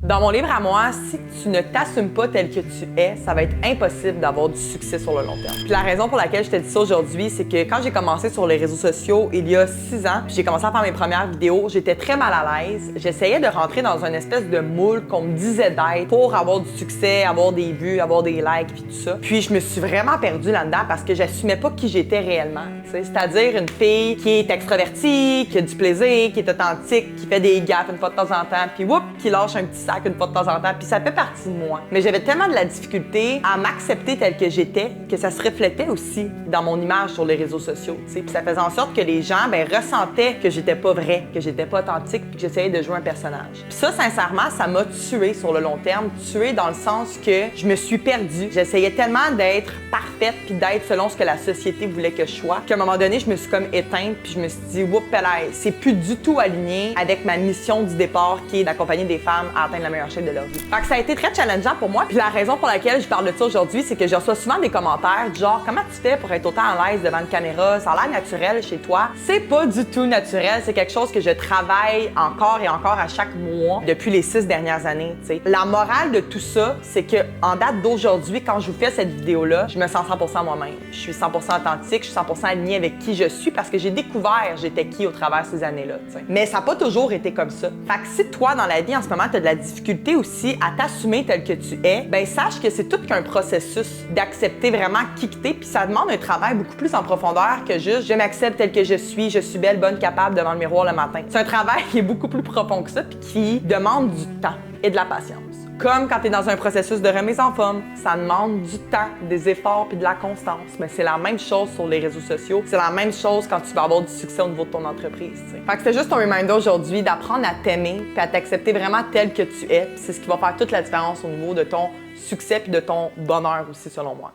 Dans mon livre à moi, si tu ne t'assumes pas tel que tu es, ça va être impossible d'avoir du succès sur le long terme. Puis la raison pour laquelle je te dis ça aujourd'hui, c'est que quand j'ai commencé sur les réseaux sociaux il y a 6 ans, puis j'ai commencé à faire mes premières vidéos, j'étais très mal à l'aise. J'essayais de rentrer dans une espèce de moule qu'on me disait d'être pour avoir du succès, avoir des vues, avoir des likes, puis tout ça. Puis je me suis vraiment perdue là-dedans parce que j'assumais pas qui j'étais réellement. C'est-à-dire une fille qui est extravertie, qui a du plaisir, qui est authentique, qui fait des gaffes une fois de temps en temps, puis whoop, qui lâche un petit sac une fois de temps en temps, puis ça fait partie de moi. Mais j'avais tellement de la difficulté à m'accepter telle que j'étais que ça se reflétait aussi dans mon image sur les réseaux sociaux. Puis ça faisait en sorte que les gens ressentaient que j'étais pas vraie, que j'étais pas authentique, puis que j'essayais de jouer un personnage. Puis ça, sincèrement, ça m'a tuée sur le long terme, tuée dans le sens que je me suis perdue. J'essayais tellement d'être parfaite puis d'être selon ce que la société voulait que je sois, qu'à un moment donné, je me suis comme éteinte, puis je me suis dit, whoop, c'est plus du tout aligné avec ma mission du départ qui est d'accompagner des femmes à atteindre la meilleure shape de leur vie. Fait que ça a été très challengeant pour moi, puis la raison pour laquelle je parle de ça aujourd'hui, c'est que je reçois souvent des commentaires du genre, comment tu fais pour être autant à l'aise devant une caméra, ça a l'air naturel chez toi. C'est pas du tout naturel, c'est quelque chose que je travaille encore et encore à chaque mois depuis les 6 dernières années, t'sais. La morale de tout ça, c'est que en date d'aujourd'hui, quand je vous fais cette vidéo-là, je me sens 100% moi-même. Je suis 100% authentique, je suis 100% alignée avec qui je suis parce que j'ai découvert j'étais qui au travers de ces années-là, t'sais. Mais ça n'a pas toujours été comme ça. Fait que si toi, dans la vie, en ce moment, tu as de la difficulté aussi à t'assumer tel que tu es, ben sache que c'est tout qu'un processus d'accepter vraiment qui que t'es, puis ça demande un travail beaucoup plus en profondeur que juste je m'accepte tel que je suis belle, bonne, capable devant le miroir le matin. C'est un travail qui est beaucoup plus profond que ça, puis qui demande du temps et de la patience. Comme quand tu es dans un processus de remise en forme, ça demande du temps, des efforts puis de la constance. Mais c'est la même chose sur les réseaux sociaux. C'est la même chose quand tu vas avoir du succès au niveau de ton entreprise. T'sais. Fait que c'est juste un reminder aujourd'hui d'apprendre à t'aimer puis à t'accepter vraiment tel que tu es. Puis c'est ce qui va faire toute la différence au niveau de ton succès puis de ton bonheur aussi, selon moi.